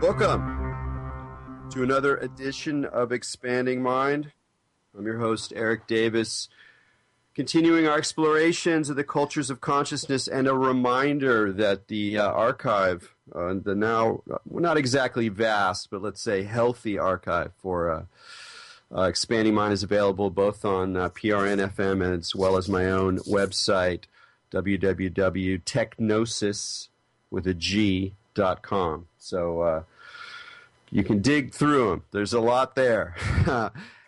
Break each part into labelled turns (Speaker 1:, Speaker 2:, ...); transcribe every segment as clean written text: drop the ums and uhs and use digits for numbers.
Speaker 1: Welcome to another edition of Expanding Mind. I'm your host, Erik Davis, continuing our explorations of the cultures of consciousness, and a reminder that the archive, the now not exactly vast, but let's say healthy archive for Expanding Mind is available both on PRN FM as well as my own website, www.techgnosis.com. So you can dig through them. There's a lot there.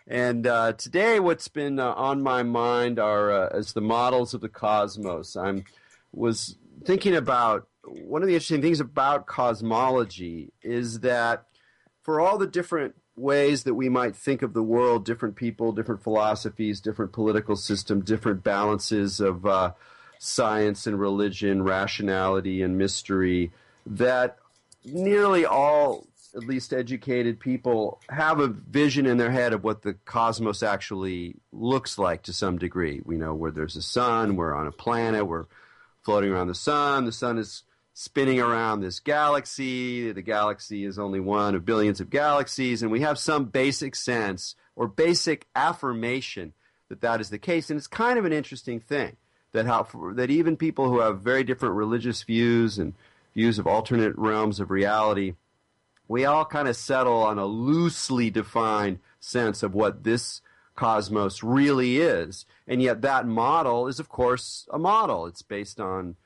Speaker 1: And today what's been on my mind are as the models of the cosmos. I was thinking about one of the interesting things about cosmology is that for all the different ways that we might think of the world, different people, different philosophies, different political system, different balances of science and religion, rationality and mystery, that nearly all, at least educated people, have a vision in their head of what the cosmos actually looks like to some degree. We know where there's a sun, we're on a planet, we're floating around the sun is spinning around this galaxy, the galaxy is only one of billions of galaxies, and we have some basic sense or basic affirmation that that is the case. And it's kind of an interesting thing that even people who have very different religious views and views of alternate realms of reality, we all kind of settle on a loosely defined sense of what this cosmos really is. And yet that model is, of course, a model. It's based on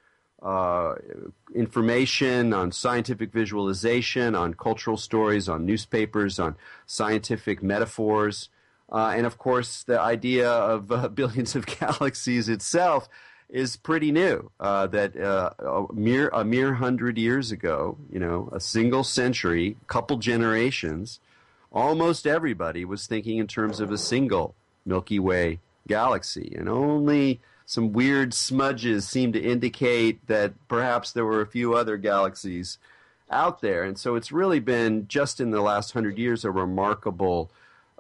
Speaker 1: information, on scientific visualization, on cultural stories, on newspapers, on scientific metaphors. And, of course, the idea of billions of galaxies itself is pretty new. That a mere 100 years ago, a single century, couple generations, almost everybody was thinking in terms of a single Milky Way galaxy. And only some weird smudges seem to indicate that perhaps there were a few other galaxies out there. And so it's really been, just in the last 100 years, a remarkable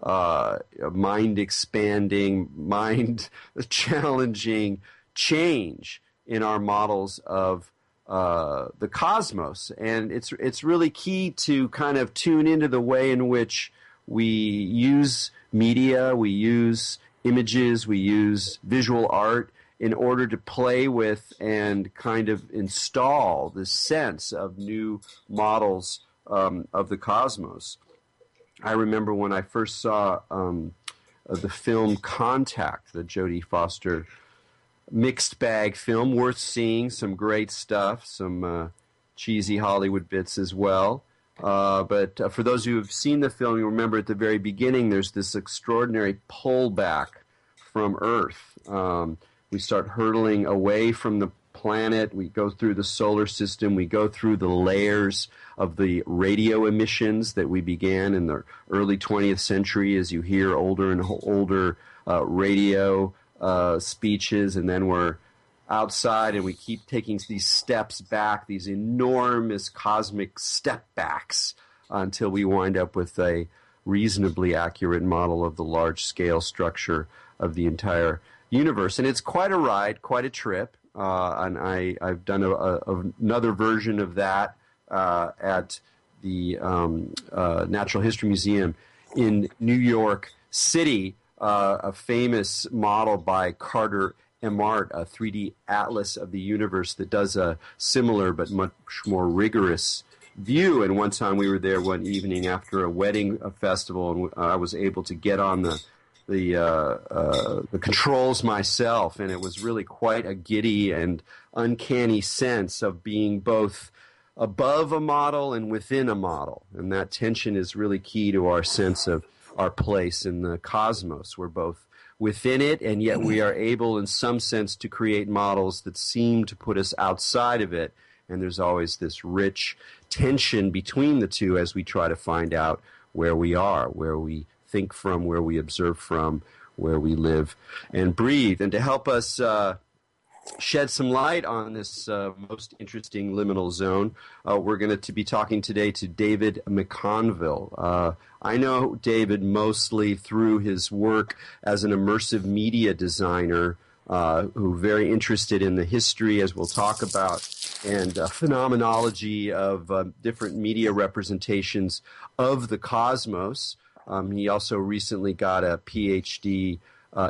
Speaker 1: mind-expanding, mind-challenging change in our models of the cosmos. And it's really key to kind of tune into the way in which we use media, we use images, we use visual art in order to play with and kind of install this sense of new models of the cosmos. I remember when I first saw the film Contact, the Jodie Foster mixed bag film, worth seeing, some great stuff, some cheesy Hollywood bits as well. But for those who have seen the film, you remember at the very beginning there's this extraordinary pullback from Earth. We start hurtling away from the planet. We go through the solar system. We go through the layers of the radio emissions that we began in the early 20th century as you hear older and older radio speeches, and then we're outside and we keep taking these steps back, these enormous cosmic step backs, until we wind up with a reasonably accurate model of the large-scale structure of the entire universe. And it's quite a ride, quite a trip, and I've done another version of that at the Natural History Museum in New York City, a famous model by Carter Emmart, a 3D atlas of the universe that does a similar but much more rigorous view. And one time we were there one evening after a wedding festival, and I was able to get on the controls myself, and it was really quite a giddy and uncanny sense of being both above a model and within a model. And that tension is really key to our sense of our place in the cosmos. We're both within it, and yet we are able in some sense to create models that seem to put us outside of it. And there's always this rich tension between the two as we try to find out where we are, where we think from, where we observe from, where we live and breathe. And to help us shed some light on this most interesting liminal zone, we're going to be talking today to David McConville. I know David mostly through his work as an immersive media designer, who very interested in the history, as we'll talk about, and phenomenology of different media representations of the cosmos. He also recently got a PhD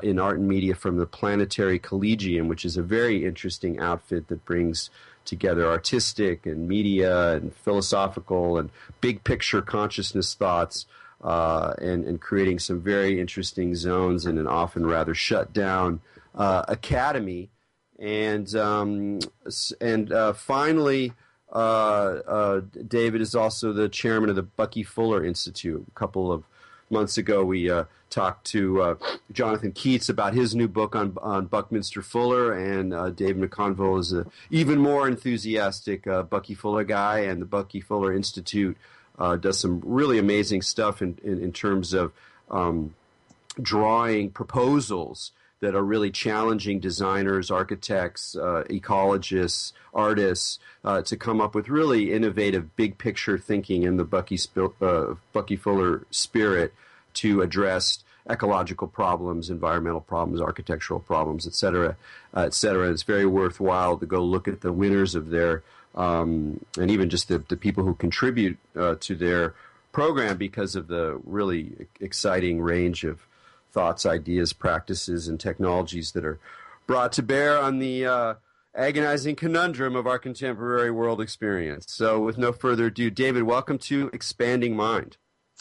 Speaker 1: in art and media from the Planetary Collegium, which is a very interesting outfit that brings together artistic and media and philosophical and big picture consciousness thoughts, and creating some very interesting zones in an often rather shut down academy. And finally, David is also the chairman of the Bucky Fuller Institute. A couple of months ago, we talked to Jonathan Keats about his new book on Buckminster Fuller, and Dave McConville is an even more enthusiastic Bucky Fuller guy, and the Bucky Fuller Institute does some really amazing stuff in terms of drawing proposals that are really challenging designers, architects, ecologists, artists to come up with really innovative big picture thinking in the Bucky Fuller spirit to address ecological problems, environmental problems, architectural problems, et cetera, et cetera. It's very worthwhile to go look at the winners of their, and even just the people who contribute to their program because of the really exciting range of thoughts, ideas, practices, and technologies that are brought to bear on the agonizing conundrum of our contemporary world experience. So with no further ado, David, welcome to Expanding Mind.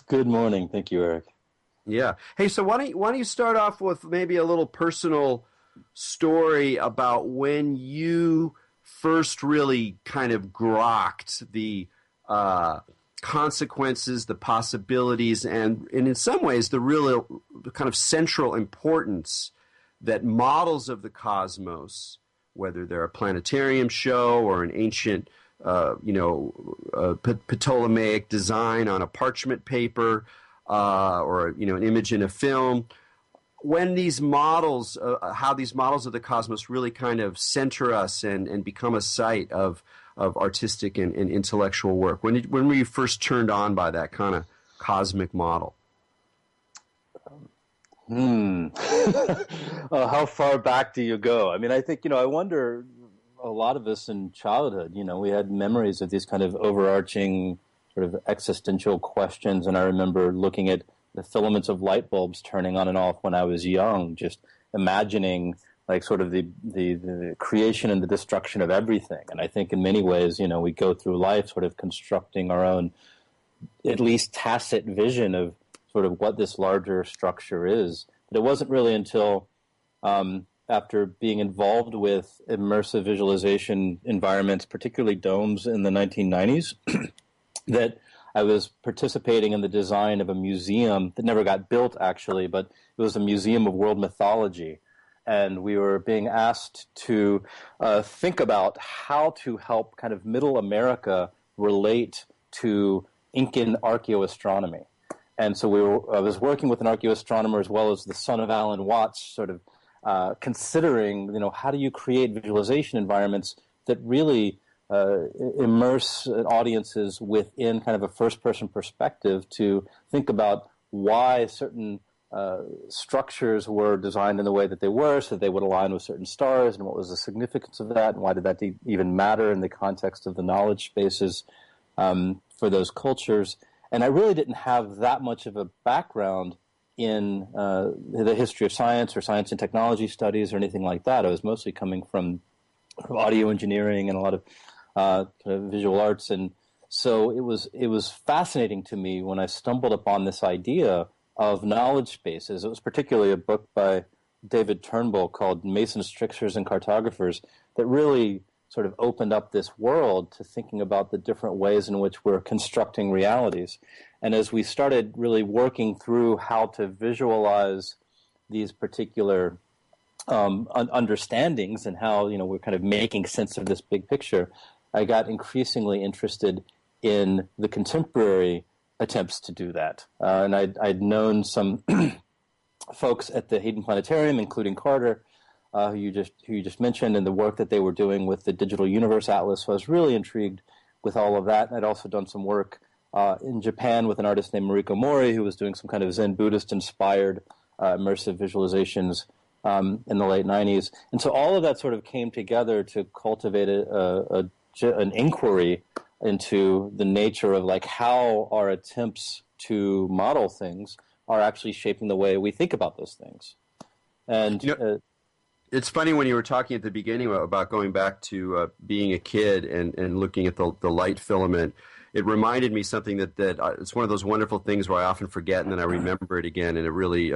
Speaker 2: Good morning. Thank you, Eric.
Speaker 1: Yeah. Hey, so why don't you start off with maybe a little personal story about when you first really kind of grokked the consequences, the possibilities, and in some ways the real kind of central importance that models of the cosmos, whether they're a planetarium show or an ancient Ptolemaic design on a parchment paper, or an image in a film, when these models, how these models of the cosmos really kind of center us and become a site of artistic and intellectual work. When were you first turned on by that kind of cosmic model?
Speaker 2: How far back do you go? I mean, I think, I wonder, a lot of us in childhood, we had memories of these kind of overarching sort of existential questions. And I remember looking at the filaments of light bulbs turning on and off when I was young, just imagining like sort of the creation and the destruction of everything. And I think in many ways, we go through life sort of constructing our own, at least tacit vision of sort of what this larger structure is. But it wasn't really until after being involved with immersive visualization environments, particularly domes in the 1990s, that I was participating in the design of a museum that never got built, actually, but it was a museum of world mythology. And we were being asked to think about how to help kind of Middle America relate to Incan archaeoastronomy. And so I was working with an archaeoastronomer as well as the son of Alan Watts, sort of considering, how do you create visualization environments that really immerse audiences within kind of a first-person perspective to think about why certain structures were designed in the way that they were so that they would align with certain stars, and what was the significance of that, and why did that even matter in the context of the knowledge spaces for those cultures. And I really didn't have that much of a background in the history of science or science and technology studies or anything like that. I was mostly coming from audio engineering and a lot of kind of visual arts, and so it was fascinating to me when I stumbled upon this idea of knowledge spaces. It was particularly a book by David Turnbull called Masons, Tricksters, and Cartographers that really sort of opened up this world to thinking about the different ways in which we're constructing realities. And as we started really working through how to visualize these particular understandings and how we're kind of making sense of this big picture, I got increasingly interested in the contemporary attempts to do that. And I'd known some folks at the Hayden Planetarium, including Carter, who you just mentioned, and the work that they were doing with the Digital Universe Atlas. So I was really intrigued with all of that. And I'd also done some work in Japan with an artist named Mariko Mori, who was doing some kind of Zen Buddhist-inspired immersive visualizations in the late 90s. And so all of that sort of came together to cultivate a an inquiry into the nature of like how our attempts to model things are actually shaping the way we think about those things. And
Speaker 1: it's funny when you were talking at the beginning about going back to being a kid and looking at the light filament. It reminded me something that it's one of those wonderful things where I often forget and then I remember it again, and it really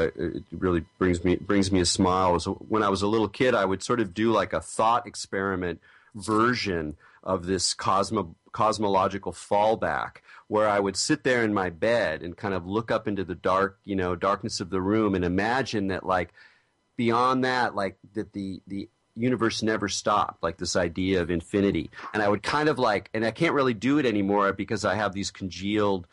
Speaker 1: brings me a smile. So when I was a little kid, I would sort of do like a thought experiment version of this cosmological fallback, where I would sit there in my bed and kind of look up into the darkness of the room and imagine that, like, beyond that, like that the universe never stopped, like this idea of infinity. And I would kind of like, and I can't really do it anymore because I have these congealed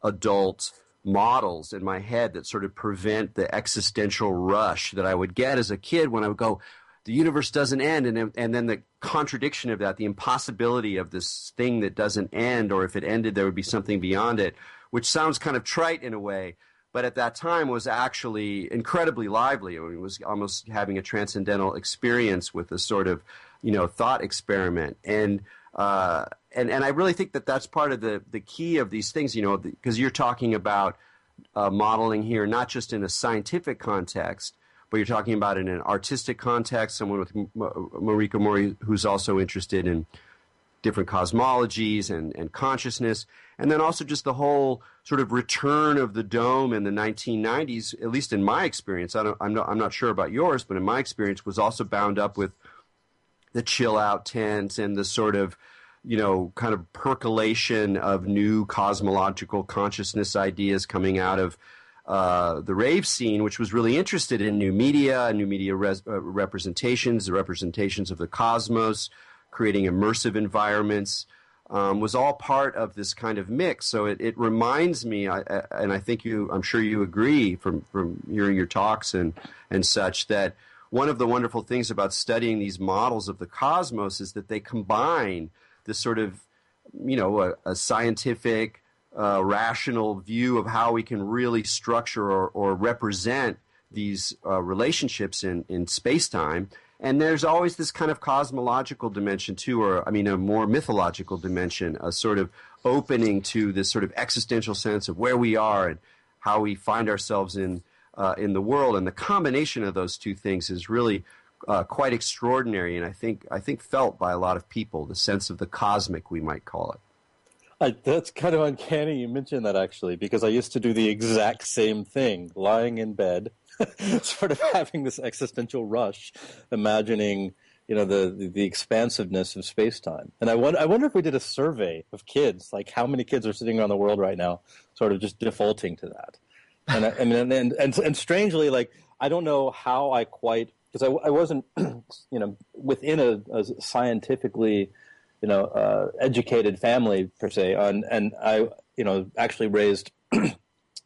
Speaker 1: adult models in my head that sort of prevent the existential rush that I would get as a kid when I would go, the universe doesn't end, and then the contradiction of that, the impossibility of this thing that doesn't end, or if it ended, there would be something beyond it, which sounds kind of trite in a way, but at that time was actually incredibly lively. I mean, it was almost having a transcendental experience with a sort of, thought experiment. And I really think that that's part of the key of these things, because you're talking about modeling here, not just in a scientific context, but you're talking about in an artistic context, someone with Mariko Mori who's also interested in different cosmologies and consciousness, and then also just the whole sort of return of the dome in the 1990s, at least in my experience. I'm not sure about yours, but in my experience was also bound up with the chill out tent and the sort of, kind of percolation of new cosmological consciousness ideas coming out of the rave scene, which was really interested in new media representations, the representations of the cosmos, creating immersive environments, was all part of this kind of mix. So it reminds me, and I think I'm sure you agree from hearing your talks and such, that one of the wonderful things about studying these models of the cosmos is that they combine this sort of, a scientific, rational view of how we can really structure or represent these relationships in space-time. And there's always this kind of cosmological dimension too, a more mythological dimension, a sort of opening to this sort of existential sense of where we are and how we find ourselves in the world. And the combination of those two things is really quite extraordinary, and I think felt by a lot of people, the sense of the cosmic, we might call it.
Speaker 2: That's kind of uncanny you mentioned that, actually, because I used to do the exact same thing, lying in bed, sort of having this existential rush, imagining, the expansiveness of space-time. And I wonder if we did a survey of kids, like how many kids are sitting around the world right now, sort of just defaulting to that. And and strangely, like, I don't know how I quite, because I wasn't, within a scientifically, educated family per se, and I, actually raised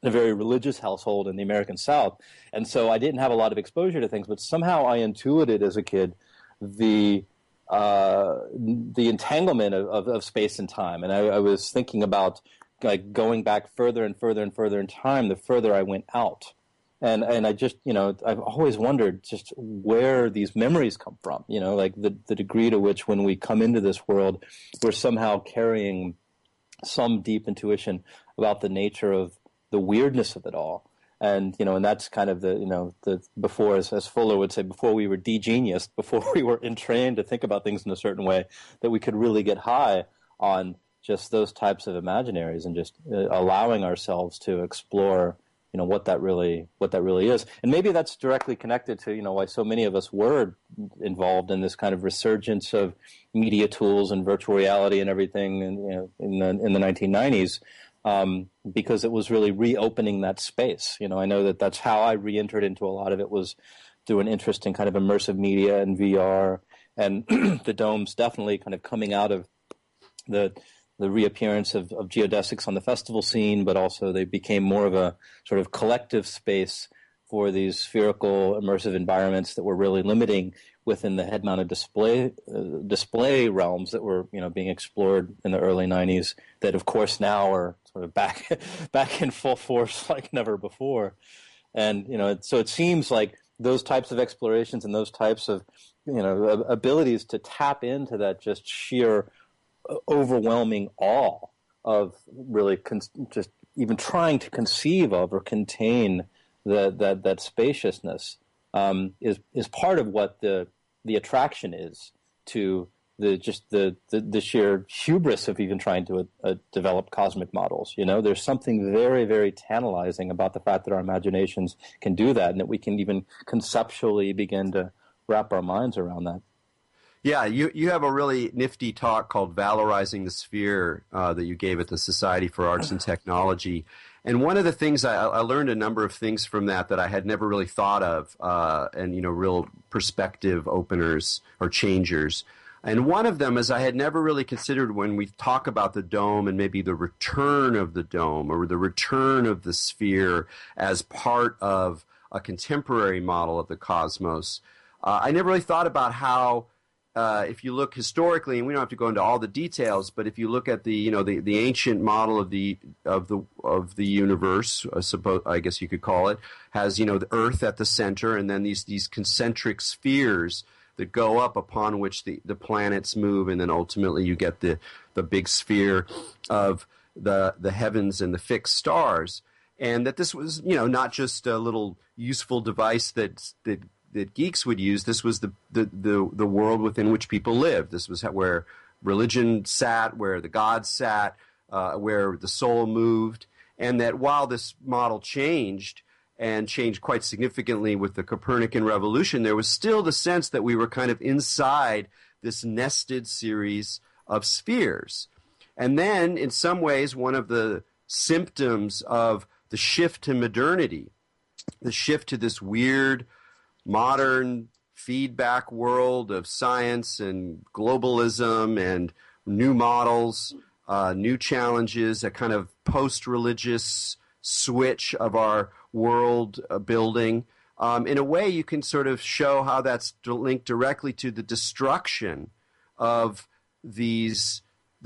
Speaker 2: a very religious household in the American South, and so I didn't have a lot of exposure to things, but somehow I intuited as a kid the entanglement of space and time, and I was thinking about, like, going back further and further and further in time the further I went out. And I just, I've always wondered just where these memories come from, like the degree to which when we come into this world, we're somehow carrying some deep intuition about the nature of the weirdness of it all. And, and that's kind of the before, as Fuller would say, before we were de-geniused, before we were entrained to think about things in a certain way, that we could really get high on just those types of imaginaries and just allowing ourselves to explore what that really is. And maybe that's directly connected to, why so many of us were involved in this kind of resurgence of media tools and virtual reality and everything in the 1990s, because it was really reopening that space. I know that's how I re-entered into a lot of it, was through an interest in kind of immersive media and VR, and the domes definitely kind of coming out of the reappearance of geodesics on the festival scene, but also they became more of a sort of collective space for these spherical immersive environments that were really limiting within the head-mounted display realms that were being explored in the early 90s, that of course now are sort of back in full force like never before. And so it seems like those types of explorations and those types of abilities to tap into that just sheer overwhelming awe of really just even trying to conceive of or contain that spaciousness is part of what the attraction is to the sheer hubris of even trying to develop cosmic models. There's something very, very tantalizing about the fact that our imaginations can do that, and that we can even conceptually begin to wrap our minds around that.
Speaker 1: Yeah, you have a really nifty talk called Valorizing the Sphere that you gave at the Society for Arts and Technology. And one of the things I learned a number of things from that I had never really thought of, and real perspective openers or changers. And one of them is I had never really considered when we talk about the dome and maybe the return of the dome or the return of the sphere as part of a contemporary model of the cosmos. I never really thought about how, if you look historically, and we don't have to go into all the details, but if you look at the ancient model of the universe, I guess you could call it, has the Earth at the center, and then these concentric spheres that go up upon which the planets move, and then ultimately you get the big sphere of the heavens and the fixed stars, and that this was not just a little useful device that geeks would use. This was the world within which people lived. This was where religion sat, where the gods sat, where the soul moved, and that while this model changed, and changed quite significantly with the Copernican revolution, there was still the sense that we were kind of inside this nested series of spheres. And then, in some ways, one of the symptoms of the shift to modernity, the shift to this weird, modern feedback world of science and globalism and new models, new challenges, a kind of post-religious switch of our world building. In a way, you can sort of show how that's linked directly to the destruction of the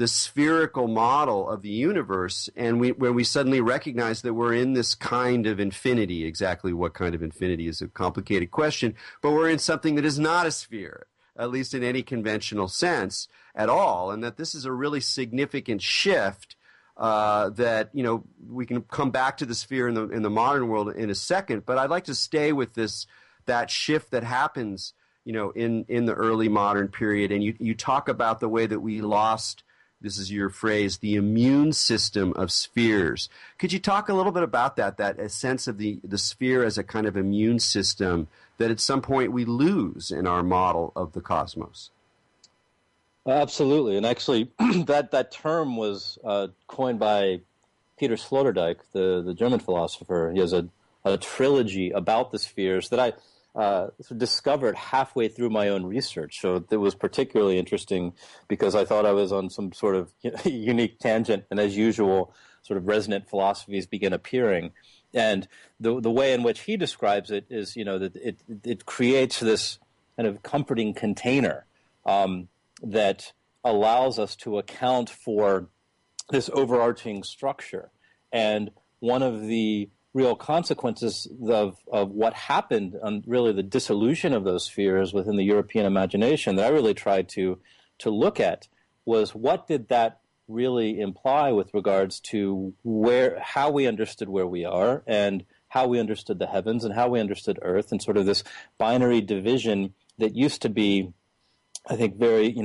Speaker 1: spherical model of the universe, and when we suddenly recognize that we're in this kind of infinity. Exactly what kind of infinity is a complicated question, but we're in something that is not a sphere, at least in any conventional sense at all, and that this is a really significant shift that we can come back to the sphere in the modern world in a second, but I'd like to stay with that shift that happens in the early modern period, and you talk about the way that we lost, this is your phrase, the immune system of spheres. Could you talk a little bit about that a sense of the sphere as a kind of immune system that at some point we lose in our model of the cosmos?
Speaker 2: Absolutely, and actually, that term was coined by Peter Sloterdijk, the German philosopher. He has a trilogy about the spheres that I discovered halfway through my own research. So it was particularly interesting because I thought I was on some sort of unique tangent, and as usual, sort of resonant philosophies begin appearing. And the way in which he describes it is, that it creates this kind of comforting container that allows us to account for this overarching structure. And one of the real consequences of what happened on really the dissolution of those spheres within the European imagination that I really tried to look at was what did that really imply with regards to how we understood where we are and how we understood the heavens and how we understood Earth, and sort of this binary division that used to be, I think, very,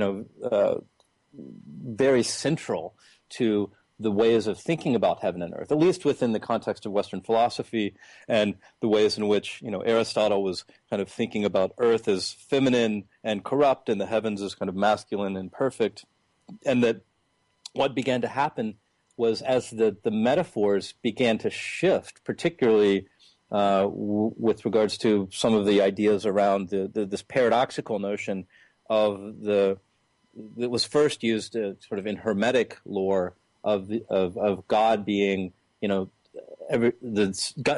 Speaker 2: very central to the ways of thinking about heaven and earth, at least within the context of Western philosophy, and the ways in which, Aristotle was kind of thinking about earth as feminine and corrupt and the heavens as kind of masculine and perfect. And that what began to happen was as the metaphors began to shift, particularly with regards to some of the ideas around this paradoxical notion of that was first used sort of in Hermetic lore of God being, the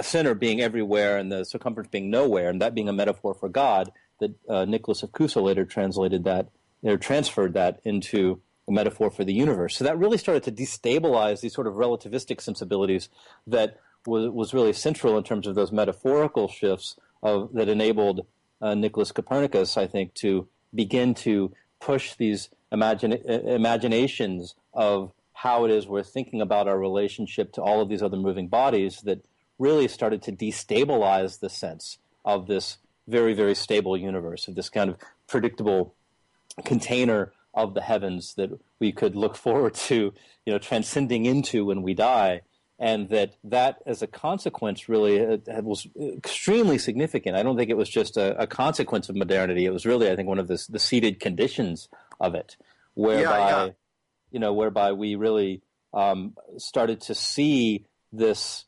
Speaker 2: center being everywhere and the circumference being nowhere, and that being a metaphor for God. That Nicholas of Cusa later transferred that into a metaphor for the universe. So that really started to destabilize these sort of relativistic sensibilities that was really central in terms of those metaphorical shifts that enabled Nicholas Copernicus, I think, to begin to push these imaginations of how it is we're thinking about our relationship to all of these other moving bodies that really started to destabilize the sense of this very, very stable universe, of this kind of predictable container of the heavens that we could look forward to, transcending into when we die. And that as a consequence really was extremely significant. I don't think it was just a consequence of modernity. It was really, I think, one of the seated conditions of it, whereby, whereby we really started to see this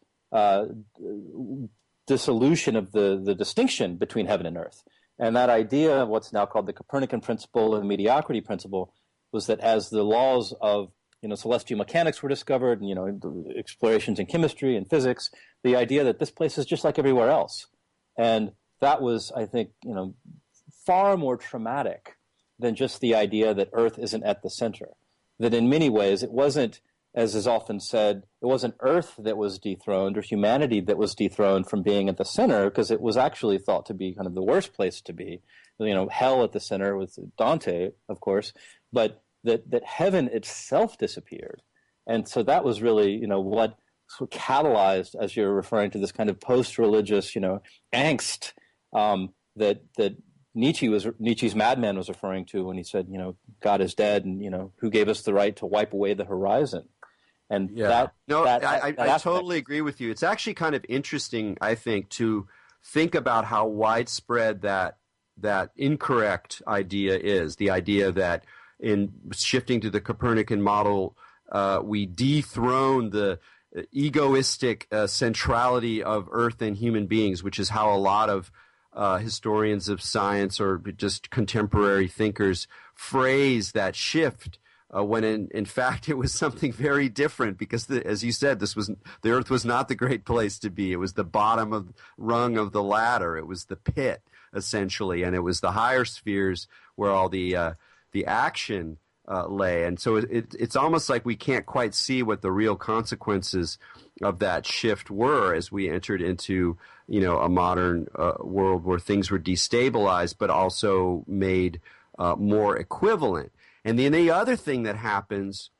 Speaker 2: dissolution of the distinction between heaven and earth. And that idea of what's now called the Copernican principle and the mediocrity principle was that as the laws of celestial mechanics were discovered, and explorations in chemistry and physics, the idea that this place is just like everywhere else. And that was, I think, far more traumatic than just the idea that Earth isn't at the center. That in many ways it wasn't, as is often said, it wasn't Earth that was dethroned or humanity that was dethroned from being at the center, because it was actually thought to be kind of the worst place to be. Hell at the center with Dante, of course, but that heaven itself disappeared. And so that was really, what sort of catalyzed, as you're referring to, this kind of post-religious, angst that Nietzsche's madman was referring to when he said, God is dead, and, who gave us the right to wipe away the horizon? And
Speaker 1: I totally agree with you. It's actually kind of interesting, I think, to think about how widespread that incorrect idea is, the idea that in shifting to the Copernican model, we dethrone the egoistic centrality of Earth and human beings, which is how a lot of historians of science or just contemporary thinkers phrase that shift, when in fact it was something very different, because as you said, the Earth was not the great place to be. It was the bottom rung of the ladder. It was the pit, essentially, and it was the higher spheres where all the action lay. And so it's almost like we can't quite see what the real consequences of that shift were as we entered into a modern world where things were destabilized but also made more equivalent. And then the other thing that happens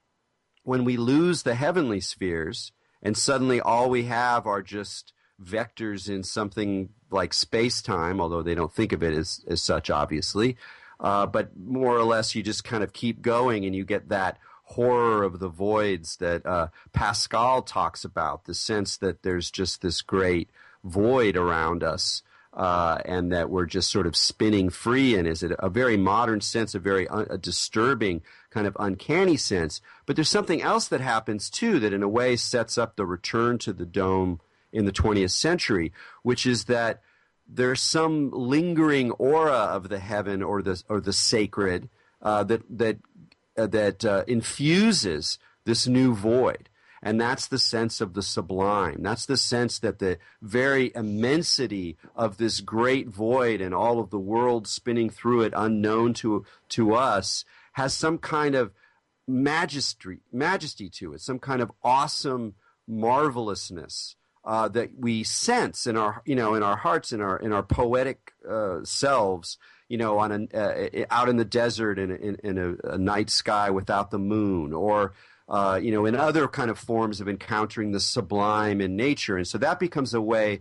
Speaker 1: when we lose the heavenly spheres and suddenly all we have are just vectors in something like space-time, although they don't think of it as such, obviously, but more or less you just kind of keep going and you get that horror of the voids that Pascal talks about, the sense that there's just this great void around us, and that we're just sort of spinning free in. Is it a very modern sense, a very a disturbing kind of uncanny sense? But there's something else that happens too that in a way sets up the return to the dome in the 20th century, which is that there's some lingering aura of the heaven or the sacred that infuses this new void. And that's the sense of the sublime. That's the sense that the very immensity of this great void and all of the world spinning through it unknown to us has some kind of majesty to it, some kind of awesome marvelousness that we sense in our in our hearts, in our poetic selves, on out in the desert in a night sky without the moon, or in other kind of forms of encountering the sublime in nature. And so that becomes a way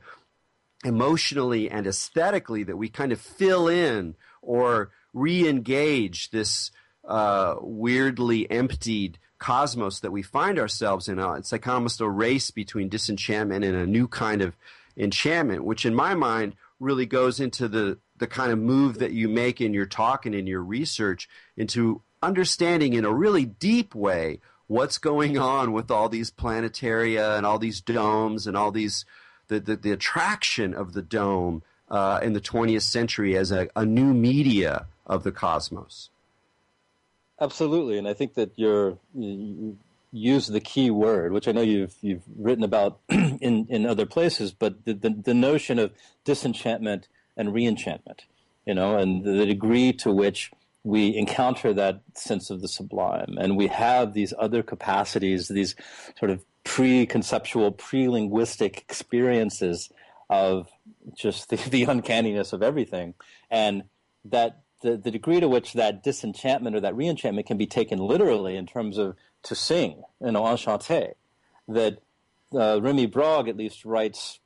Speaker 1: emotionally and aesthetically that we kind of fill in or re-engage this weirdly emptied cosmos that we find ourselves in. It's like almost a race between disenchantment and a new kind of enchantment, which in my mind really goes into the kind of move that you make in your talk and in your research into understanding in a really deep way what's going on with all these planetaria and all these domes and all these the attraction of the dome in the 20th century as a new media of the cosmos.
Speaker 2: Absolutely, and I think that you use the key word, which I know you've written about in other places, but the notion of disenchantment and reenchantment, and the degree to which we encounter that sense of the sublime, and we have these other capacities, these sort of pre-conceptual, pre-linguistic experiences of just the uncanniness of everything, and that the degree to which that disenchantment or that reenchantment can be taken literally in terms of to sing, enchanté, that Remy Brague at least writes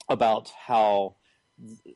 Speaker 2: about how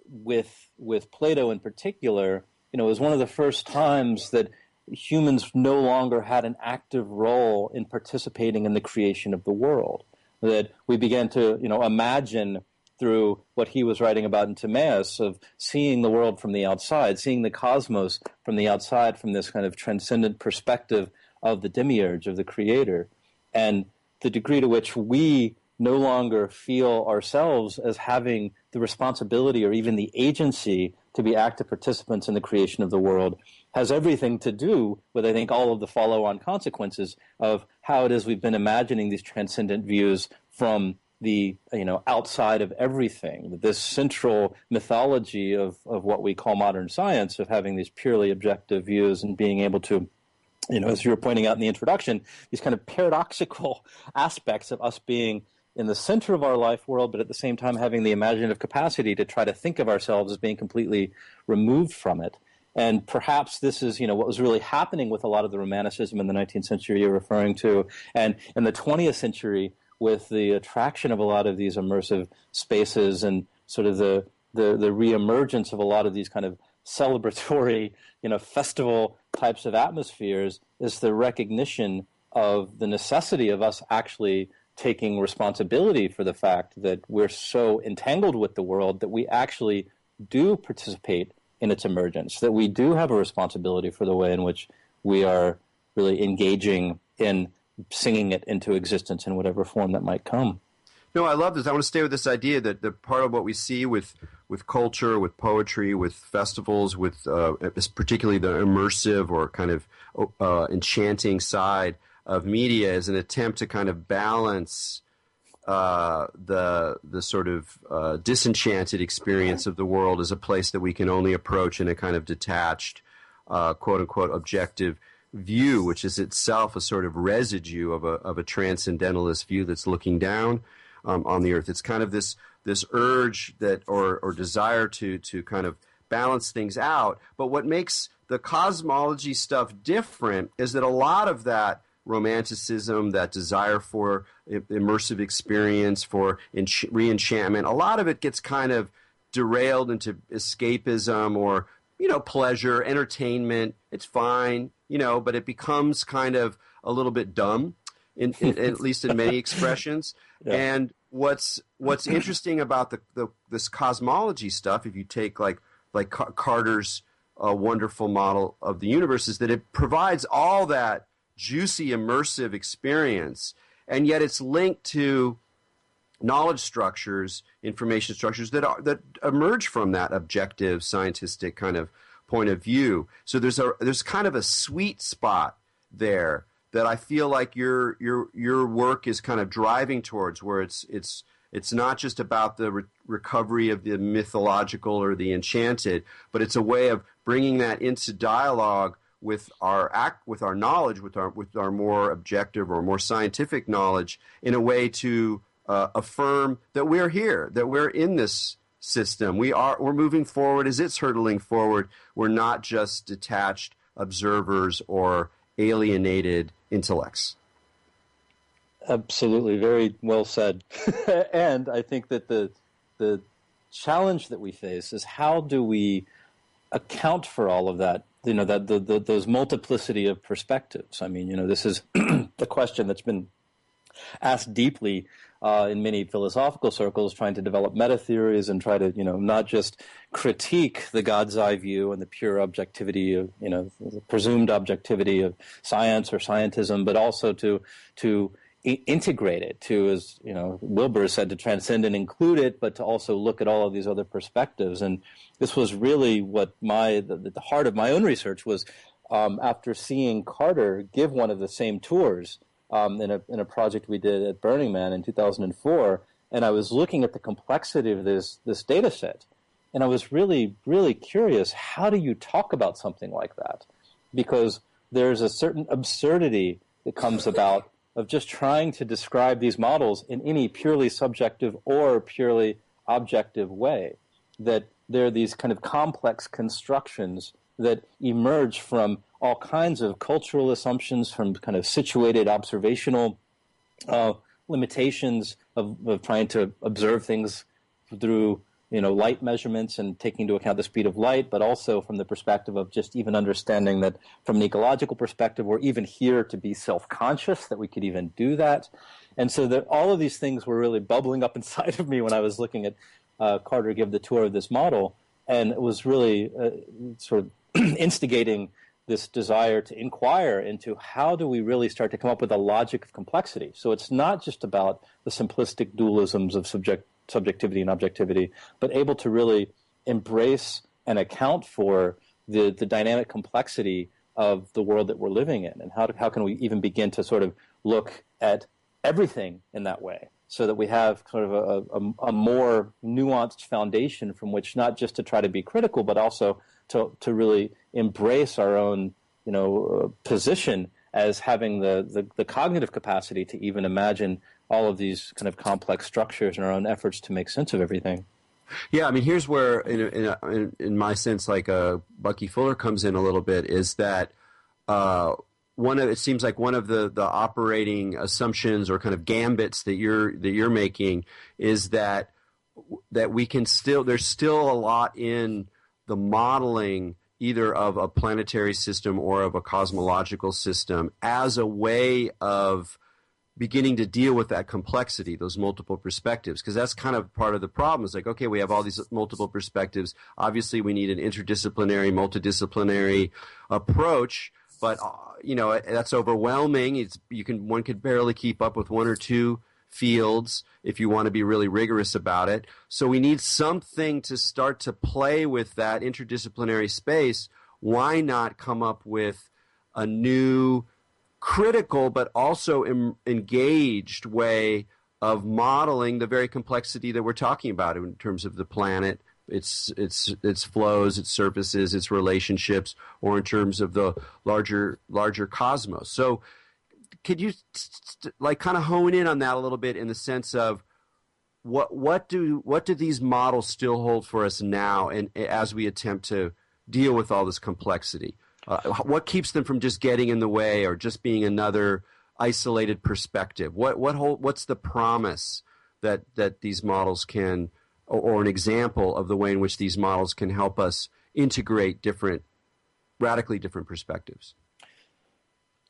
Speaker 2: with Plato in particular, it was one of the first times that humans no longer had an active role in participating in the creation of the world, that we began to, imagine through what he was writing about in Timaeus of seeing the world from the outside, seeing the cosmos from the outside, from this kind of transcendent perspective of the demiurge, of the creator, and the degree to which we no longer feel ourselves as having the responsibility or even the agency to be active participants in the creation of the world has everything to do with, I think, all of the follow-on consequences of how it is we've been imagining these transcendent views from the outside of everything, this central mythology of what we call modern science, of having these purely objective views and being able to, as you were pointing out in the introduction, these kind of paradoxical aspects of us being in the center of our life world, but at the same time having the imaginative capacity to try to think of ourselves as being completely removed from it. And perhaps this is, what was really happening with a lot of the Romanticism in the 19th century you're referring to, and in the 20th century with the attraction of a lot of these immersive spaces and sort of the reemergence of a lot of these kind of celebratory, festival types of atmospheres, is the recognition of the necessity of us actually taking responsibility for the fact that we're so entangled with the world that we actually do participate in its emergence, that we do have a responsibility for the way in which we are really engaging in singing it into existence in whatever form that might come.
Speaker 1: No, I love this. I want to stay with this idea that the part of what we see with culture, with poetry, with festivals, with particularly the immersive or kind of enchanting side of media is an attempt to kind of balance the sort of disenchanted experience of the world as a place that we can only approach in a kind of detached, quote-unquote, objective view, which is itself a sort of residue of a transcendentalist view that's looking down on the earth. It's kind of this urge that or desire to kind of balance things out. But what makes the cosmology stuff different is that a lot of that romanticism, that desire for immersive experience, for re-enchantment, a lot of it gets kind of derailed into escapism or, pleasure, entertainment. It's fine, but it becomes kind of a little bit dumb, at least in many expressions. Yeah. And what's interesting about this cosmology stuff, if you take like Carter's wonderful model of the universe, is that it provides all that juicy, immersive experience, and yet it's linked to knowledge structures, information structures that emerge from that objective, scientific kind of point of view. So there's kind of a sweet spot there that I feel like your work is kind of driving towards, where it's not just about the recovery of the mythological or the enchanted, but it's a way of bringing that into dialogue with our knowledge, with our more objective or more scientific knowledge, in a way to affirm that we're here, that we're in this system. We're moving forward as it's hurtling forward. We're not just detached observers or alienated intellects.
Speaker 2: Absolutely, very well said. And I think that the challenge that we face is, how do we account for all of that? Those multiplicity of perspectives. I mean, this is the question that's been asked deeply in many philosophical circles, trying to develop meta theories and try to, not just critique the God's eye view and the pure objectivity of, the presumed objectivity of science or scientism, but also to integrate it, to, as Wilbur said, to transcend and include it, but to also look at all of these other perspectives. And this was really what the heart of my own research was, after seeing Carter give one of the same tours in a project we did at Burning Man in 2004, and I was looking at the complexity of this data set, and I was really, really curious, how do you talk about something like that? Because there's a certain absurdity that comes about of just trying to describe these models in any purely subjective or purely objective way, that there are these kind of complex constructions that emerge from all kinds of cultural assumptions, from kind of situated observational limitations of trying to observe things through light measurements and taking into account the speed of light, but also from the perspective of just even understanding that from an ecological perspective, we're even here to be self-conscious, that we could even do that. And so that all of these things were really bubbling up inside of me when I was looking at Carter give the tour of this model, and it was really sort of instigating this desire to inquire into how do we really start to come up with a logic of complexity. So it's not just about the simplistic dualisms of subjectivity and objectivity, but able to really embrace and account for the dynamic complexity of the world that we're living in, and how can we even begin to sort of look at everything in that way, so that we have sort of a more nuanced foundation from which not just to try to be critical, but also to really embrace our own position as having the cognitive capacity to even imagine all of these kind of complex structures in our own efforts to make sense of everything.
Speaker 1: Yeah, I mean, here's where, in my sense, like Bucky Fuller comes in a little bit, is that it seems like one of the operating assumptions or kind of gambits that you're making is that we can there's still a lot in the modeling either of a planetary system or of a cosmological system as a way of beginning to deal with that complexity, those multiple perspectives, because that's kind of part of the problem. It's like, okay, we have all these multiple perspectives. Obviously, we need an interdisciplinary, multidisciplinary approach, but that's overwhelming. One could barely keep up with one or two fields if you want to be really rigorous about it. So we need something to start to play with that interdisciplinary space. Why not come up with a new critical but also engaged way of modeling the very complexity that we're talking about in terms of the planet, its flows, its surfaces, its relationships, or in terms of the larger cosmos. So could you kind of hone in on that a little bit in the sense of what do these models still hold for us now, and as we attempt to deal with all this complexity? What keeps them from just getting in the way or just being another isolated perspective? What's the promise that these models can, or an example of the way in which these models can help us integrate radically different perspectives?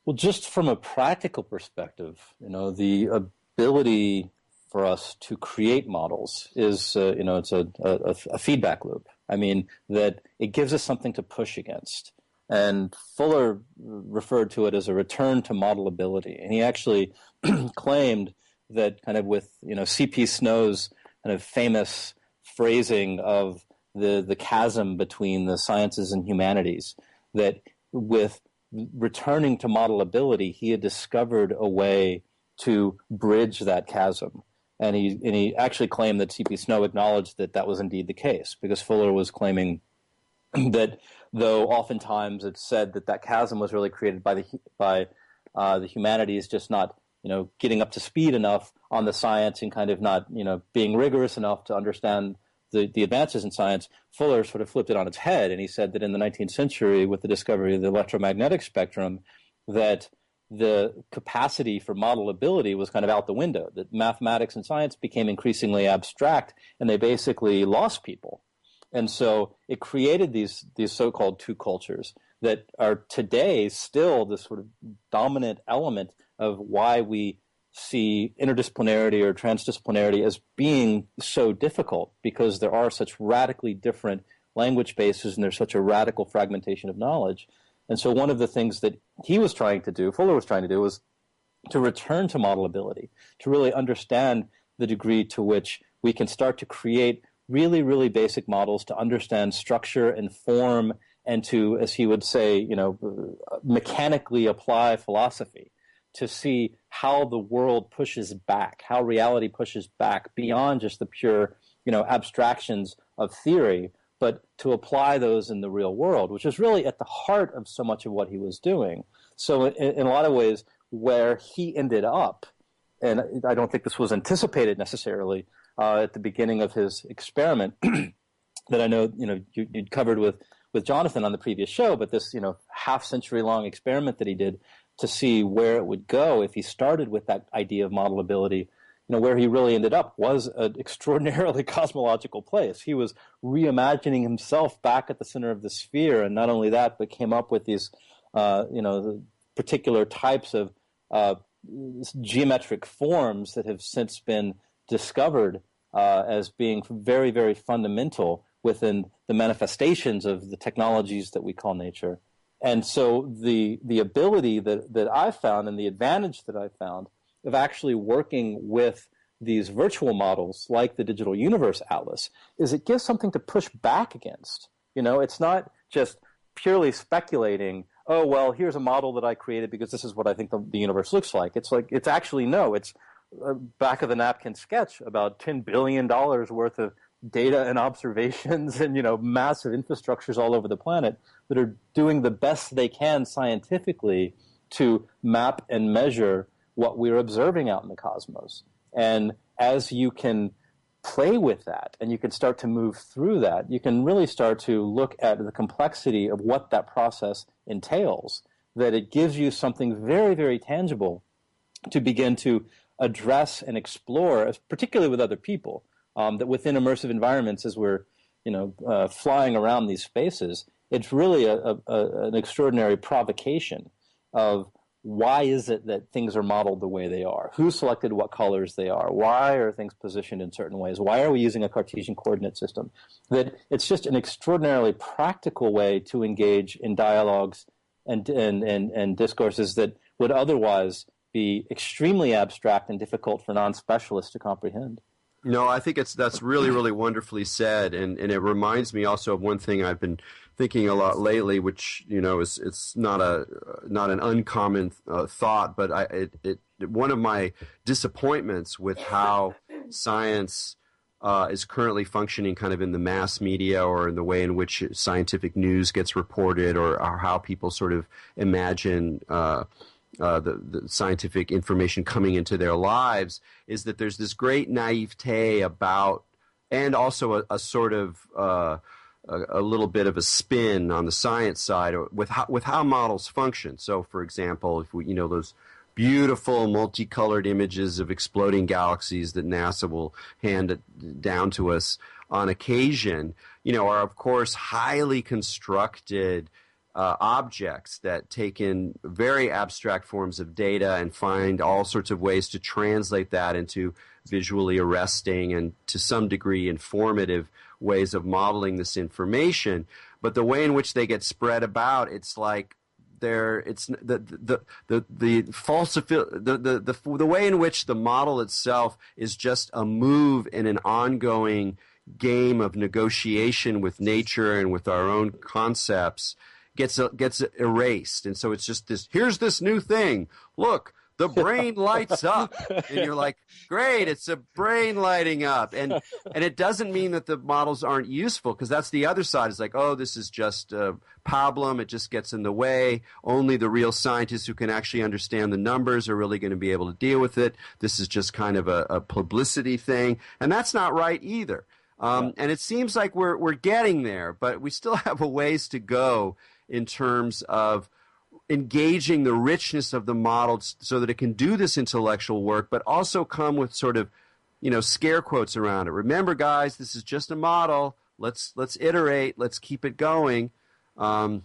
Speaker 2: Well, just from a practical perspective, the ability for us to create models is, it's a feedback loop. I mean, that it gives us something to push against. And Fuller referred to it as a return to modelability. And he actually claimed that kind of with, C.P. Snow's kind of famous phrasing of the chasm between the sciences and humanities, that with returning to modelability, he had discovered a way to bridge that chasm. And he actually claimed that C.P. Snow acknowledged that was indeed the case, because Fuller was claiming that though oftentimes it's said that chasm was really created by the humanities just not getting up to speed enough on the science and kind of not being rigorous enough to understand the advances in science, Fuller sort of flipped it on its head, and he said that in the 19th century, with the discovery of the electromagnetic spectrum, that the capacity for modelability was kind of out the window, that mathematics and science became increasingly abstract, and they basically lost people. And so it created these so-called two cultures that are today still the sort of dominant element of why we see interdisciplinarity or transdisciplinarity as being so difficult, because there are such radically different language bases and there's such a radical fragmentation of knowledge. And so one of the things that Fuller was trying to do, was to return to modelability, to really understand the degree to which we can start to create really, really basic models to understand structure and form, and to, as he would say, mechanically apply philosophy to see how the world pushes back, how reality pushes back beyond just the pure, abstractions of theory, but to apply those in the real world, which is really at the heart of so much of what he was doing. So in a lot of ways, where he ended up, and I don't think this was anticipated necessarily at the beginning of his experiment, that I know you'd covered with with Jonathan on the previous show, but this, half-century long experiment that he did to see where it would go if he started with that idea of modelability, where he really ended up was an extraordinarily cosmological place. He was reimagining himself back at the center of the sphere, and not only that, but came up with these, the particular types of geometric forms that have since been discovered as being very, very fundamental within the manifestations of the technologies that we call nature. And so the ability that I found and the advantage that I found of actually working with these virtual models like the Digital Universe Atlas is it gives something to push back against. It's not just purely speculating, oh, well, here's a model that I created because this is what I think the universe looks like. It's a back of the napkin sketch about $10 billion worth of data and observations and, massive infrastructures all over the planet that are doing the best they can scientifically to map and measure what we're observing out in the cosmos. And as you can play with that and you can start to move through that, you can really start to look at the complexity of what that process entails, that it gives you something very, very tangible to begin to address and explore, particularly with other people, that within immersive environments as we're flying around these spaces, it's really an extraordinary provocation of why is it that things are modeled the way they are? Who selected what colors they are? Why are things positioned in certain ways? Why are we using a Cartesian coordinate system? That it's just an extraordinarily practical way to engage in dialogues and discourses that would otherwise be extremely abstract and difficult for non-specialists to comprehend.
Speaker 1: No, I think that's really, really wonderfully said, and it reminds me also of one thing I've been thinking a lot lately, which it's not an uncommon thought, but one of my disappointments with how science is currently functioning, kind of in the mass media or in the way in which scientific news gets reported, or how people sort of imagine the scientific information coming into their lives, is that there's this great naivete about, and also a sort of a little bit of a spin on the science side with how models function. So, for example, if we those beautiful multicolored images of exploding galaxies that NASA will hand down to us on occasion, are of course highly constructed objects that take in very abstract forms of data and find all sorts of ways to translate that into visually arresting and to some degree informative ways of modeling this information. But the way in which they get spread about, it's like the way in which the model itself is just a move in an ongoing game of negotiation with nature and with our own concepts gets erased. And so it's just here's this new thing. Look, the brain lights up. And you're like, great, it's a brain lighting up. And it doesn't mean that the models aren't useful, because that's the other side. It's like, oh, this is just a problem. It just gets in the way. Only the real scientists who can actually understand the numbers are really going to be able to deal with it. This is just kind of a publicity thing. And that's not right either. And it seems like we're getting there, but we still have a ways to go in terms of engaging the richness of the model so that it can do this intellectual work, but also come with sort of, scare quotes around it. Remember, guys, this is just a model. Let's iterate. Let's keep it going. I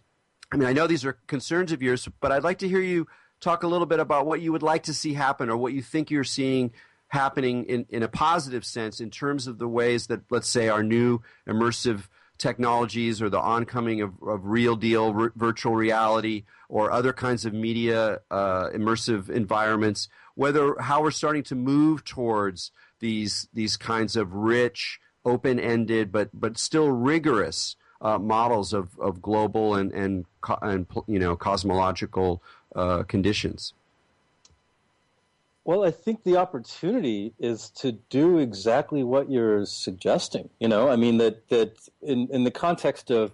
Speaker 1: know these are concerns of yours, but I'd like to hear you talk a little bit about what you would like to see happen, or what you think you're seeing happening in a positive sense in terms of the ways that, let's say, our new immersive technologies or the oncoming of real deal virtual reality or other kinds of media immersive environments, how we're starting to move towards these kinds of rich, open-ended but still rigorous models of global and cosmological conditions.
Speaker 2: Well, I think the opportunity is to do exactly what you're suggesting. That in the context of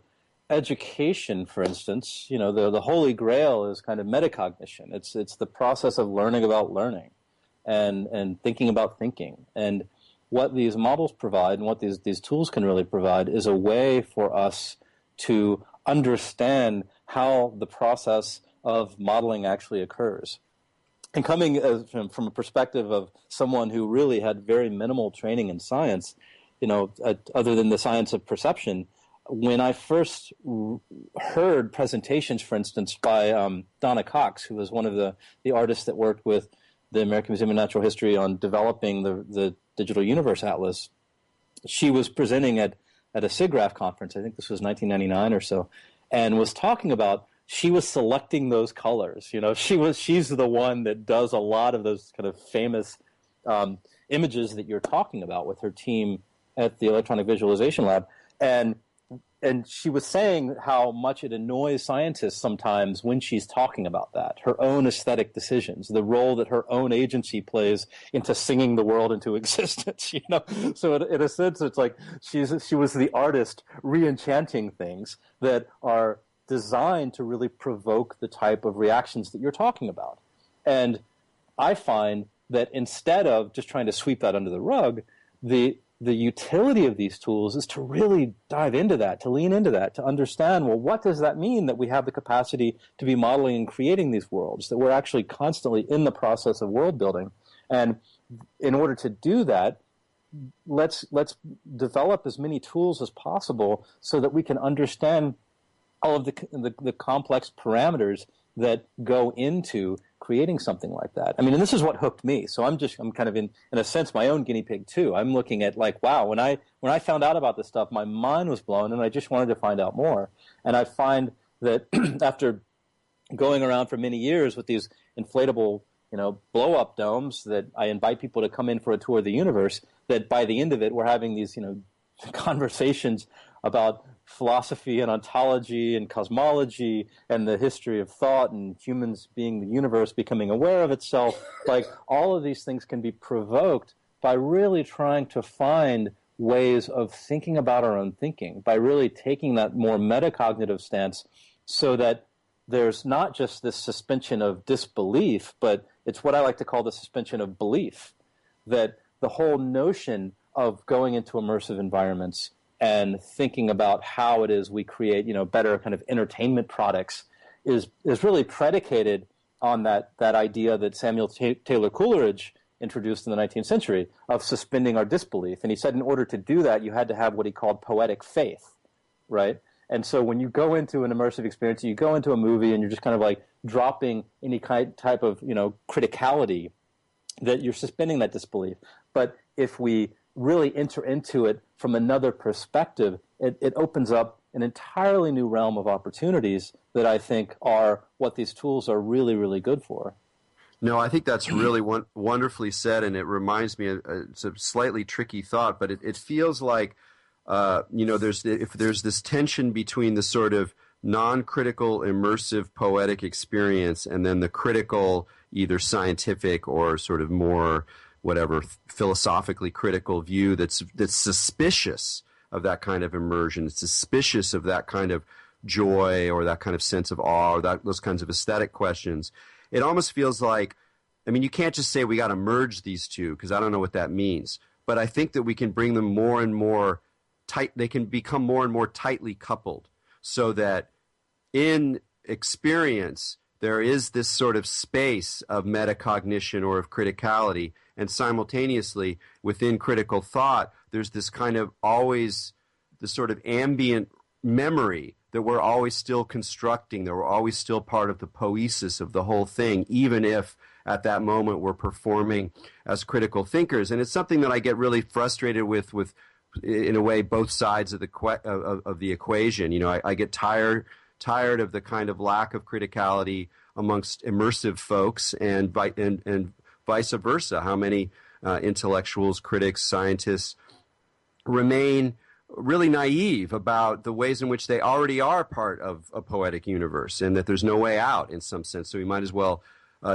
Speaker 2: education, for instance, the holy grail is kind of metacognition. It's the process of learning about learning and thinking about thinking. And what these models provide and what these tools can really provide is a way for us to understand how the process of modeling actually occurs. And coming from a perspective of someone who really had very minimal training in science, other than the science of perception, when I first heard presentations, for instance, by Donna Cox, who was one of the artists that worked with the American Museum of Natural History on developing the Digital Universe Atlas, she was presenting at a SIGGRAPH conference, I think this was 1999 or so, and was talking about she was selecting those colors. She's the one that does a lot of those kind of famous images that you're talking about with her team at the Electronic Visualization Lab. And she was saying how much it annoys scientists sometimes when she's talking about that, her own aesthetic decisions, the role that her own agency plays into singing the world into existence. So in a sense, it's like she was the artist re-enchanting things that are designed to really provoke the type of reactions that you're talking about. And I find that instead of just trying to sweep that under the rug, the utility of these tools is to really dive into that, to lean into that, to understand, well, what does that mean that we have the capacity to be modeling and creating these worlds, that we're actually constantly in the process of world building? And in order to do that, let's develop as many tools as possible so that we can understand all of the complex parameters that go into creating something like that. I mean, and this is what hooked me. So I'm kind of in a sense my own guinea pig too. I'm looking at like, wow, when I found out about this stuff, my mind was blown and I just wanted to find out more. And I find that after going around for many years with these inflatable, blow up domes that I invite people to come in for a tour of the universe, that by the end of it, we're having these, conversations about philosophy and ontology and cosmology and the history of thought and humans being the universe, becoming aware of itself. Like all of these things can be provoked by really trying to find ways of thinking about our own thinking, by really taking that more metacognitive stance so that there's not just this suspension of disbelief, but it's what I like to call the suspension of belief, that the whole notion of going into immersive environments and thinking about how it is we create, better kind of entertainment products is really predicated on that idea that Samuel Taylor Coleridge introduced in the 19th century of suspending our disbelief. And he said in order to do that, you had to have what he called poetic faith, right? And so when you go into an immersive experience, you go into a movie and you're just kind of like dropping any type of, criticality, that you're suspending that disbelief. But if we really enter into it from another perspective, it opens up an entirely new realm of opportunities that I think are what these tools are really, really good for.
Speaker 1: No, I think that's really wonderfully said, and it reminds me, it's a slightly tricky thought, but it feels like, if there's this tension between the sort of non-critical, immersive, poetic experience and then the critical, either scientific or sort of more whatever philosophically critical view that's suspicious of that kind of immersion, suspicious of that kind of joy or that kind of sense of awe or those kinds of aesthetic questions. It almost feels like, you can't just say we got to merge these two because I don't know what that means. But I think that we can bring them more and more tight. They can become more and more tightly coupled so that in experience there is this sort of space of metacognition or of criticality, and simultaneously within critical thought there's this kind of always this sort of ambient memory that we're always still constructing, that we're always still part of the poesis of the whole thing, even if at that moment we're performing as critical thinkers. And it's something that I get really frustrated with in a way, both sides of the equation. I get tired of the kind of lack of criticality amongst immersive folks, and vice versa. How many intellectuals, critics, scientists remain really naive about the ways in which they already are part of a poetic universe, and that there's no way out in some sense. So we might as well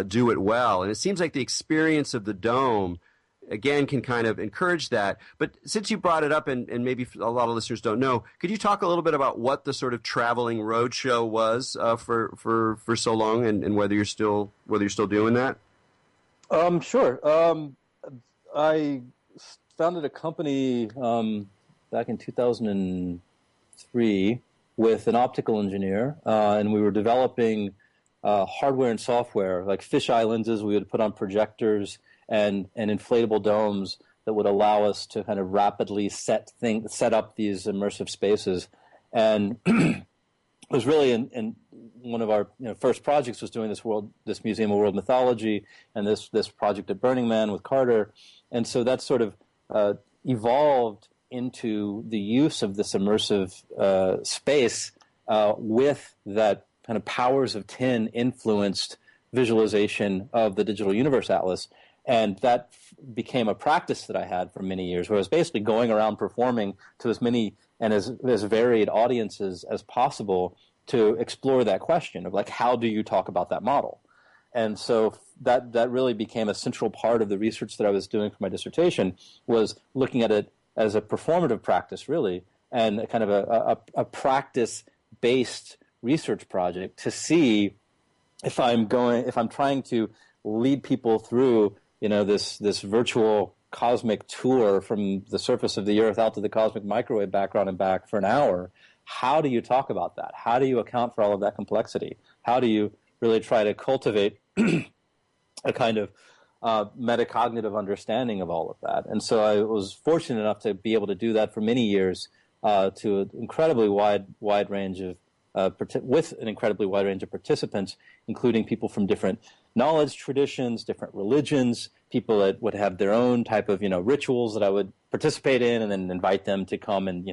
Speaker 1: do it well. And it seems like the experience of the dome, again, can kind of encourage that. But since you brought it up, and maybe a lot of listeners don't know, could you talk a little bit about what the sort of traveling roadshow was for so long, and whether you're still doing that?
Speaker 2: Sure. I founded a company back in 2003 with an optical engineer, and we were developing hardware and software, like fisheye lenses we would put on projectors and inflatable domes that would allow us to kind of rapidly set up these immersive spaces. And it was really in one of our first projects was doing this Museum of World Mythology and this project at Burning Man with Carter. And so that sort of evolved into the use of this immersive space with that kind of powers of 10 influenced visualization of the Digital Universe Atlas. And that became a practice that I had for many years, where I was basically going around performing to as many and as varied audiences as possible to explore that question of, like, how do you talk about that model? And so that really became a central part of the research that I was doing for my dissertation, was looking at it as a performative practice, really, and a kind of a practice-based research project to see if I'm trying to lead people through this virtual cosmic tour from the surface of the Earth out to the cosmic microwave background and back for an hour. How do you talk about that? How do you account for all of that complexity? How do you really try to cultivate a kind of metacognitive understanding of all of that? And so I was fortunate enough to be able to do that for many years to an incredibly wide range of with an incredibly wide range of participants, including people from different knowledge traditions, different religions, people that would have their own type of rituals that I would participate in, and then invite them to come and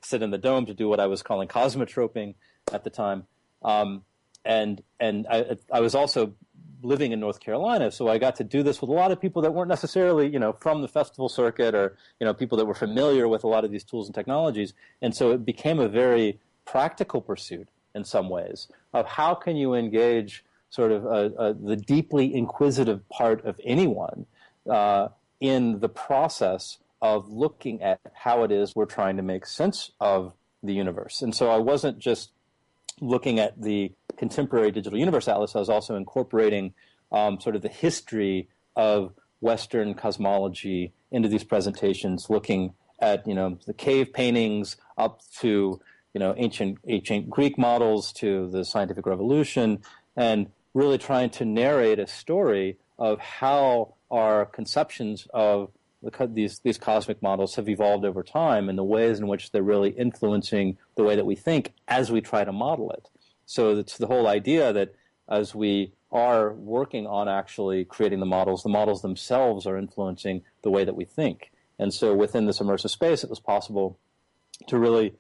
Speaker 2: sit in the dome to do what I was calling cosmotroping at the time. And I was also living in North Carolina, so I got to do this with a lot of people that weren't necessarily from the festival circuit, or people that were familiar with a lot of these tools and technologies. And so it became a very practical pursuit in some ways of how can you engage sort of the deeply inquisitive part of anyone in the process of looking at how it is we're trying to make sense of the universe. And so I wasn't just looking at the contemporary Digital Universe Atlas, I was also incorporating sort of the history of Western cosmology into these presentations, looking at the cave paintings up to ancient Greek models to the scientific revolution, and really trying to narrate a story of how our conceptions of these cosmic models have evolved over time, and the ways in which they're really influencing the way that we think as we try to model it. So it's the whole idea that as we are working on actually creating the models themselves are influencing the way that we think. And so within this immersive space, it was possible to really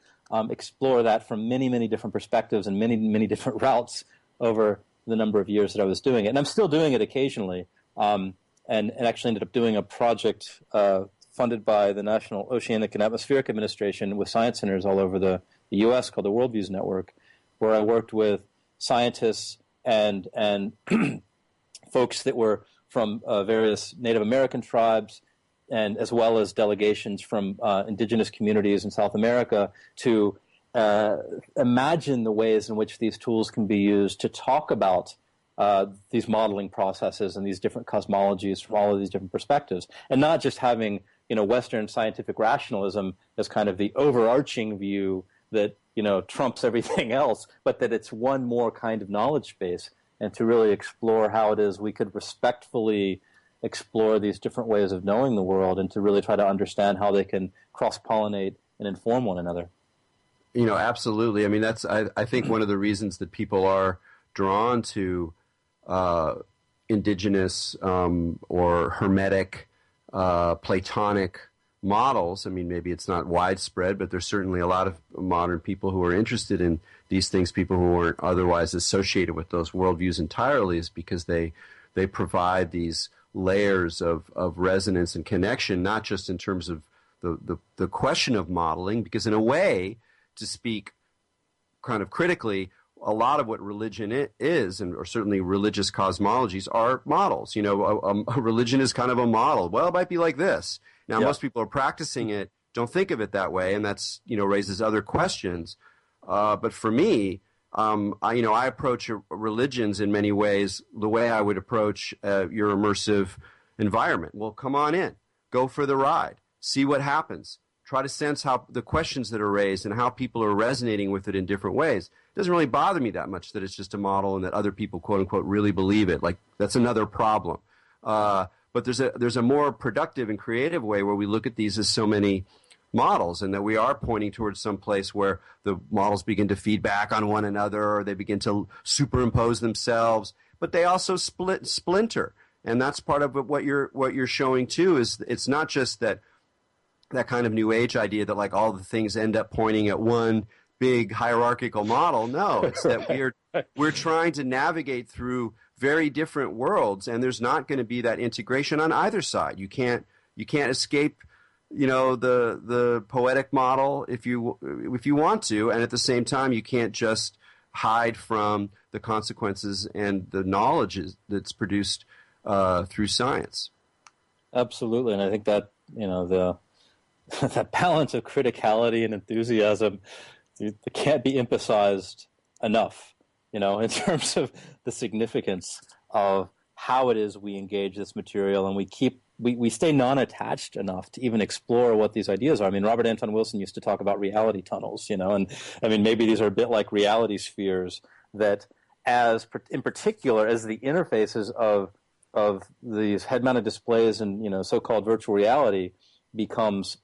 Speaker 2: explore that from many, many different perspectives and many, many different routes over the number of years that I was doing it. And I'm still doing it occasionally, and actually ended up doing a project funded by the National Oceanic and Atmospheric Administration with science centers all over the U.S. called the Worldviews Network, where I worked with scientists and folks that were from various Native American tribes, and as well as delegations from indigenous communities in South America to imagine the ways in which these tools can be used to talk about these modeling processes and these different cosmologies from all of these different perspectives, and not just having Western scientific rationalism as kind of the overarching view that trumps everything else, but that it's one more kind of knowledge base, and to really explore how it is we could respectfully explore these different ways of knowing the world, and to really try to understand how they can cross-pollinate and inform one another.
Speaker 1: Absolutely. I mean, that's I think one of the reasons that people are drawn to indigenous or Hermetic, Platonic models. I mean, maybe it's not widespread, but there's certainly a lot of modern people who are interested in these things, people who weren't otherwise associated with those worldviews entirely, is because they provide these layers of resonance and connection, not just in terms of the question of modeling, because in a way, to speak kind of critically, a lot of what religion is, or certainly religious cosmologies, are models. A religion is kind of a model. Well, it might be like this. Now, most people are practicing it, don't think of it that way, and that's, raises other questions. But for me, I approach religions in many ways the way I would approach your immersive environment. Well, come on in. Go for the ride. See what happens. try to sense how the questions that are raised and how people are resonating with it in different ways. It doesn't really bother me that much that it's just a model and that other people, quote unquote, really believe it. Like, that's another problem. But there's a more productive and creative way where we look at these as so many models, and that we are pointing towards some place where the models begin to feed back on one another, or they begin to superimpose themselves, but they also splinter. And that's part of what you're showing too, is it's not just that kind of new age idea that like all the things end up pointing at one big hierarchical model. No, it's that we're trying to navigate through very different worlds, and there's not going to be that integration on either side. You can't escape, the poetic model if you want to, and at the same time you can't just hide from the consequences and the knowledge that's produced through science.
Speaker 2: Absolutely, and I think that the that balance of criticality and enthusiasm, it can't be emphasized enough. In terms of the significance of how it is we engage this material, and we stay non-attached enough to even explore what these ideas are. I mean, Robert Anton Wilson used to talk about reality tunnels, and I mean, maybe these are a bit like reality spheres that, in particular, as the interfaces of these head-mounted displays and so-called virtual reality becomes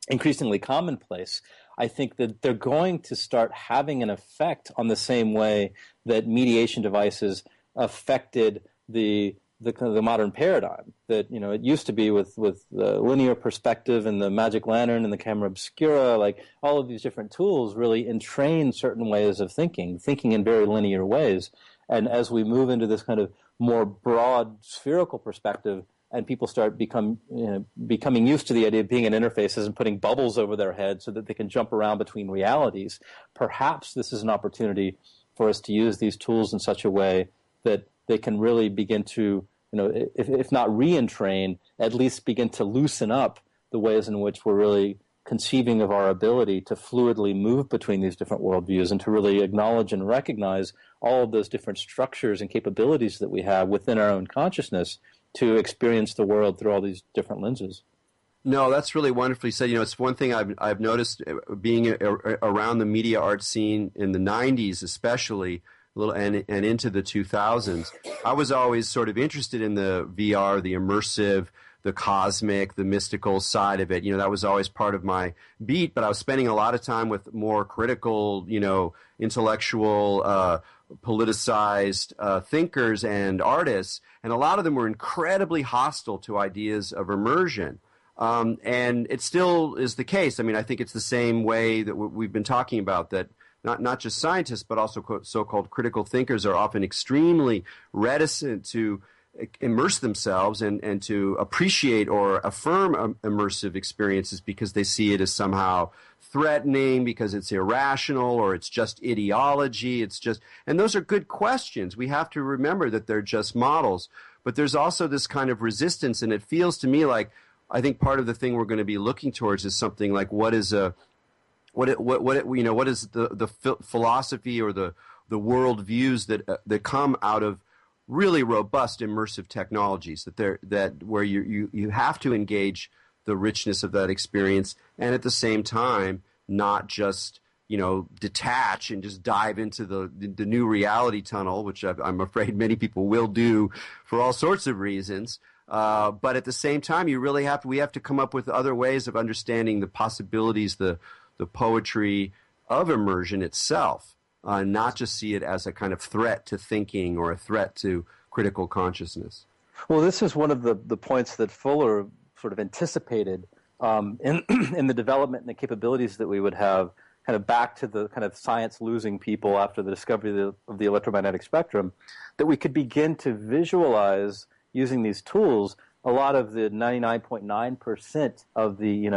Speaker 2: increasingly commonplace, I think that they're going to start having an effect on the same way that mediation devices affected the modern paradigm. That it used to be with the linear perspective and the magic lantern and the camera obscura, like all of these different tools really entrain certain ways of thinking in very linear ways. And as we move into this kind of more broad spherical perspective, and people start becoming used to the idea of being in interfaces and putting bubbles over their head so that they can jump around between realities, perhaps this is an opportunity for us to use these tools in such a way that they can really begin to, if not re-entrain, at least begin to loosen up the ways in which we're really conceiving of our ability to fluidly move between these different worldviews and to really acknowledge and recognize all of those different structures and capabilities that we have within our own consciousness to experience the world through all these different lenses.
Speaker 1: No, that's really wonderfully said. It's one thing I've noticed being around the media art scene in the 90s especially, and into the 2000s. I was always sort of interested in the VR, the immersive, the cosmic, the mystical side of it. That was always part of my beat, but I was spending a lot of time with more critical, intellectual, politicized thinkers and artists, and a lot of them were incredibly hostile to ideas of immersion. And it still is the case. I mean, I think it's the same way that we've been talking about, that not just scientists, but also so-called critical thinkers are often extremely reticent to immerse themselves and to appreciate or affirm immersive experiences because they see it as somehow threatening, because it's irrational, or it's just ideology. And those are good questions. We have to remember that they're just models. But there's also this kind of resistance, and it feels to me like, I think part of the thing we're going to be looking towards is something like what is the philosophy or the world views that come out of really robust immersive technologies, where you have to engage the richness of that experience, and at the same time not just detach and just dive into the new reality tunnel, which I'm afraid many people will do for all sorts of reasons. But at the same time, we have to come up with other ways of understanding the possibilities, the poetry of immersion itself, not just see it as a kind of threat to thinking or a threat to critical consciousness.
Speaker 2: Well, this is one of the points that Fuller sort of anticipated in the development and the capabilities that we would have, kind of back to the kind of science losing people after the discovery of the electromagnetic spectrum, that we could begin to visualize using these tools a lot of the 99.9% of the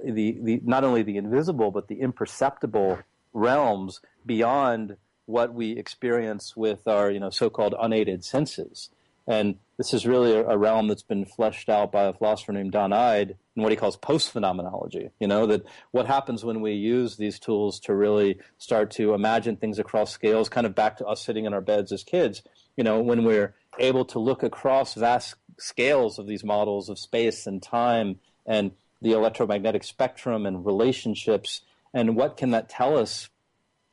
Speaker 2: the not only the invisible but the imperceptible realms beyond what we experience with our so-called unaided senses. And this is really a realm that's been fleshed out by a philosopher named Don Ide in what he calls post-phenomenology. That what happens when we use these tools to really start to imagine things across scales, kind of back to us sitting in our beds as kids, when we're able to look across vast scales of these models of space and time and the electromagnetic spectrum and relationships, and what can that tell us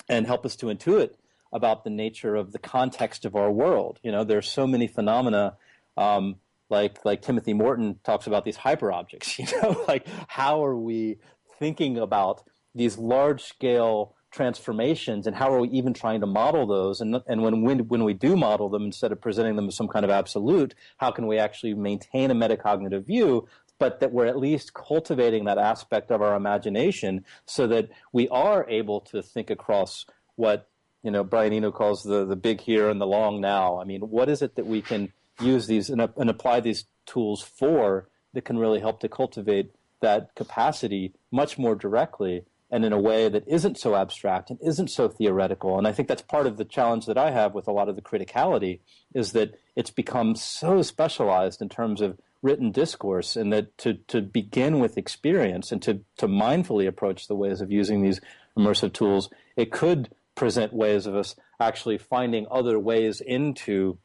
Speaker 2: and help us to intuit about the nature of the context of our world. There's so many phenomena, like Timothy Morton talks about these hyperobjects, like how are we thinking about these large-scale transformations, and how are we even trying to model those? And when we do model them, instead of presenting them as some kind of absolute, how can we actually maintain a metacognitive view, but that we're at least cultivating that aspect of our imagination so that we are able to think across what Brian Eno calls the big here and the long now. I mean, what is it that we can use these and apply these tools for that can really help to cultivate that capacity much more directly and in a way that isn't so abstract and isn't so theoretical? And I think that's part of the challenge that I have with a lot of the criticality, is that it's become so specialized in terms of written discourse, and that to begin with experience and to mindfully approach the ways of using these immersive tools, it could present ways of us actually finding other ways into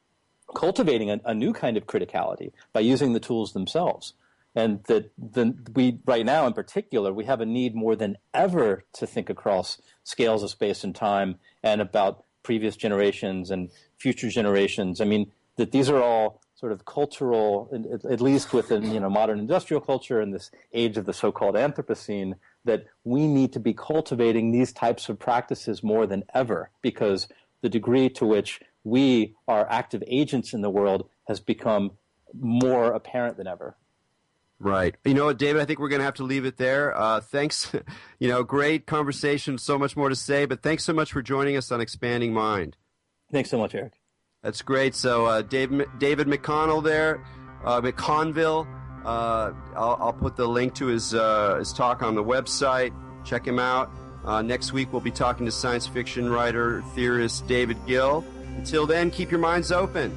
Speaker 2: cultivating a new kind of criticality by using the tools themselves. And that we, right now in particular, we have a need more than ever to think across scales of space and time and about previous generations and future generations. I mean, that these are all sort of cultural, at least within modern industrial culture and this age of the so-called Anthropocene, that we need to be cultivating these types of practices more than ever, because the degree to which we are active agents in the world has become more apparent than ever.
Speaker 1: Right. You know what, David, I think we're going to have to leave it there. Thanks. Great conversation, so much more to say, but thanks so much for joining us on Expanding Mind.
Speaker 2: Thanks so much, Eric.
Speaker 1: That's great. So David McConnell there, McConville. I'll put the link to his talk on the website. Check him out. Next week we'll be talking to science fiction writer, theorist David Gill. Until then, keep your minds open.